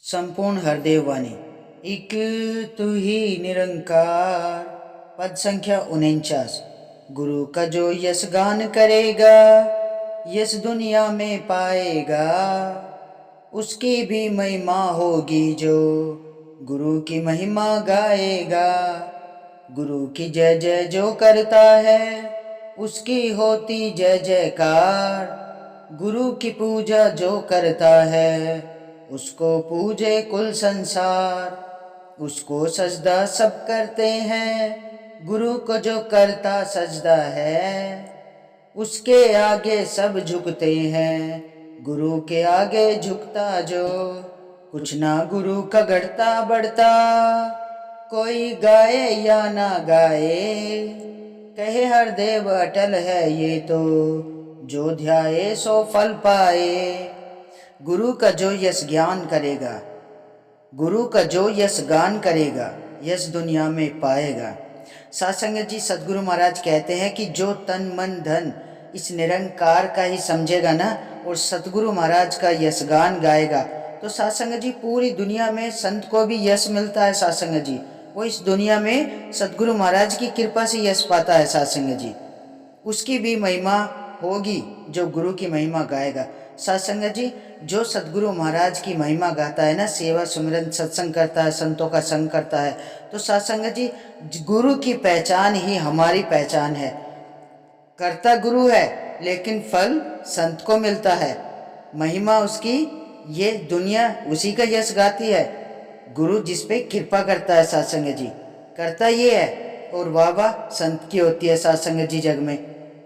संपूर्ण हरदेव वाणी। एक तू ही निरंकार। पद संख्या 49। गुरु का जो यश गान करेगा, यश दुनिया में पाएगा। उसकी भी महिमा होगी जो गुरु की महिमा गाएगा। गुरु की जय जय जो करता है, उसकी होती जय जयकार। गुरु की पूजा जो करता है, उसको पूजे कुल संसार। उसको सजदा सब करते हैं, गुरु को जो करता सजदा है। उसके आगे सब झुकते हैं, गुरु के आगे झुकता जो। कुछ ना गुरु का घटता बढ़ता, कोई गाए या ना गाए। कहे हर देव अटल है ये तो, जो ध्याए सो फल पाए। गुरु का जो यश ज्ञान करेगा, गुरु का जो यश गान करेगा, यश दुनिया में पाएगा। सासंगत जी, सदगुरु महाराज कहते हैं कि जो तन मन धन इस निरंकार का ही समझेगा ना, और सतगुरु महाराज का यश गान गाएगा, तो सासंगत जी पूरी दुनिया में संत को भी यश मिलता है। सासंगत जी वो इस दुनिया में सतगुरु महाराज की कृपा से यश पाता है। सासंगत जी उसकी भी महिमा होगी जो गुरु की महिमा गाएगा। सत्संगत जी, जो सतगुरु महाराज की महिमा गाता है ना, सेवा सुमिरन सत्संग करता है, संतों का संग करता है, तो सत्संगत जी गुरु की पहचान ही हमारी पहचान है। कर्ता गुरु है, लेकिन फल संत को मिलता है। महिमा उसकी, ये दुनिया उसी का यश गाती है। गुरु जिस पे कृपा करता है सत्संगत जी, करता ये है, और वाह वाह संत की होती है सत्संगत जी। जग में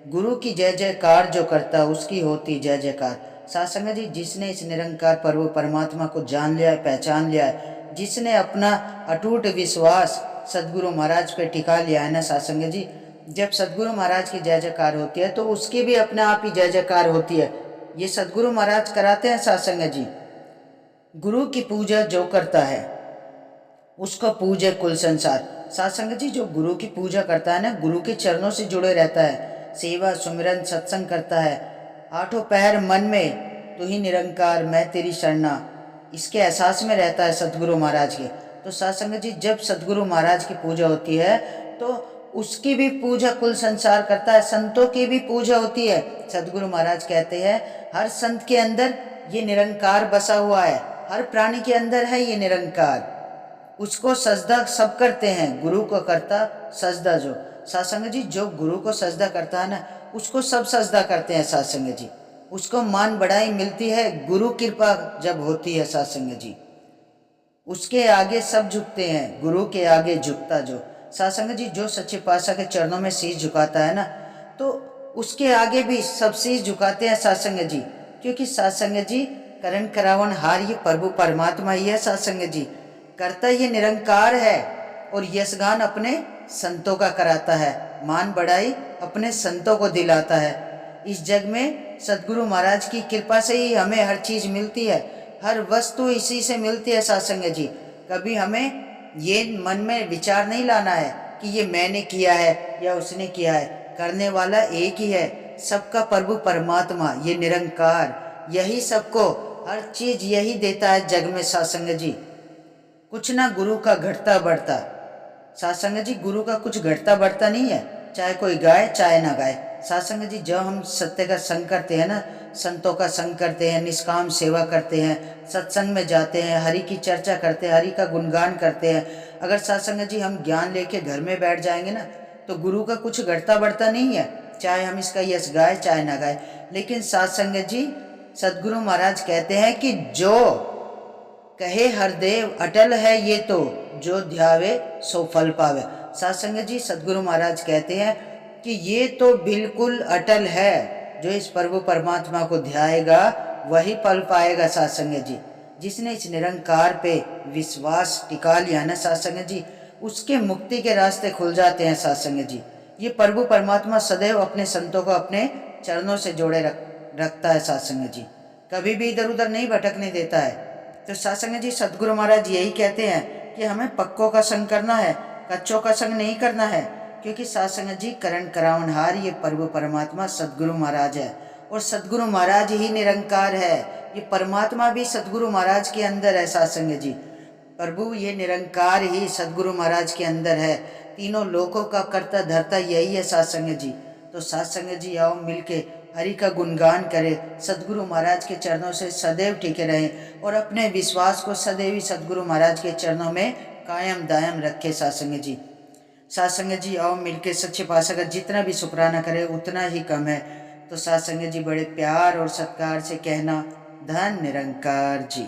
गुरु की जय जयकार जो करता है, उसकी होती जय जयकार। सत्संगत जी, जिसने इस निरंकार प्रभु परमात्मा को जान लिया है, पहचान लिया है, जिसने अपना अटूट विश्वास सदगुरु महाराज पे टिका लिया है ना सत्संगत जी, जब सदगुरु महाराज की जय जयकार होती है तो उसकी भी अपने आप ही जय जयकार होती है। ये सदगुरु महाराज कराते हैं सत्संगत जी। गुरु की पूजा जो करता है, उसको पूजे कुल संसार। सत्संगत जी, जो गुरु की पूजा करता है ना, गुरु के चरणों से जुड़े रहता है, सेवा सुमिरन सत्संग करता है, आठों पहर मन में तू ही निरंकार मैं तेरी शरणा, इसके एहसास में रहता है सतगुरु महाराज के। तो सत्संगत जी, जब सतगुरु महाराज की पूजा होती है तो उसकी भी पूजा कुल संसार करता है, संतों की भी पूजा होती है। सतगुरु महाराज कहते हैं हर संत के अंदर ये निरंकार बसा हुआ है, हर प्राणी के अंदर है ये निरंकार। उसको सजदा सब करते हैं, गुरु को करता सजदा जो। सत्संग जी, जो गुरु को सजदा करता है ना, उसको सब सजदा करते हैं सत्संग जी। उसको मान बढ़ाई मिलती है, गुरु कृपा जब होती है सत्संग जी। उसके आगे सब झुकते हैं, गुरु के आगे झुकता जो। सत्संग जी, जो सच्चे पातशाह के चरणों में शीश झुकाता है ना, तो उसके आगे भी सब शीश झुकाते हैं सत्संग जी। क्योंकि सत्संग जी करण करावन हार ये प्रभु परमात्मा ही है। सत्संग जी करता ये निरंकार है, और यशगान अपने संतों का कराता है, मान बढ़ाई अपने संतों को दिलाता है। इस जग में सदगुरु महाराज की कृपा से ही हमें हर चीज मिलती है, हर वस्तु इसी से मिलती है सत्संग जी। कभी हमें ये मन में विचार नहीं लाना है कि ये मैंने किया है या उसने किया है, करने वाला एक ही है, सबका प्रभु परमात्मा ये निरंकार, यही सबको हर चीज यही देता है जग में सत्संग जी। कुछ ना गुरु का घटता बढ़ता। सत्संग जी, गुरु का कुछ घटता बढ़ता नहीं है, चाहे कोई गाए चाहे ना गाए। सत्संग जी, जब हम सत्य का संग करते हैं ना, संतों का संग करते हैं, निष्काम सेवा करते हैं, सत्संग में जाते हैं, हरि की चर्चा करते हैं, हरि का गुणगान करते हैं, अगर सत्संग जी हम ज्ञान लेके घर में बैठ जाएंगे ना, तो गुरु का कुछ घटता बढ़ता नहीं है, चाहे हम इसका यश गाए चाहे ना गाए। लेकिन सत्संग जी, सदगुरु महाराज कहते हैं कि जो कहे हरदेव अटल है ये तो, जो ध्यावे सो फल पावे। सत्संग जी, सदगुरु महाराज कहते हैं कि ये तो बिल्कुल अटल है, जो इस प्रभु परमात्मा को ध्याएगा वही फल पाएगा। सत्संग जी, जिसने इस निरंकार पे विश्वास टिका लिया ना सत्संग जी, उसके मुक्ति के रास्ते खुल जाते हैं। सत्संग जी, ये प्रभु परमात्मा सदैव अपने संतों को अपने चरणों से जोड़े रखता है। सत्संग जी कभी भी इधर उधर नहीं भटकने देता है। तो सत्संग जी, सदगुरु महाराज यही कहते हैं कि हमें पक्कों का संग करना है, कच्चों का संग नहीं करना है। क्योंकि सत्संग जी करण करावनहार ये प्रभु परमात्मा सदगुरु महाराज है, और सदगुरु महाराज ही निरंकार है। ये परमात्मा भी सदगुरु महाराज के अंदर है साध संगत जी। प्रभु ये निरंकार ही सदगुरु महाराज के अंदर है। तीनों लोकों का कर्ता धर्ता यही है साध संगत जी। तो साध संगत जी आओ मिलके हरि का गुणगान करें, सदगुरु महाराज के चरणों से सदैव टिके रहें और अपने विश्वास को सदैव ही सदगुरु महाराज के चरणों में कायम दायम रखे साध संगत जी। साध संगत जी आओ मिलके सच्चे पातशाह का जितना भी शुक्राना करें उतना ही कम है। तो साध संगत जी बड़े प्यार और सत्कार से कहना, धन निरंकार जी।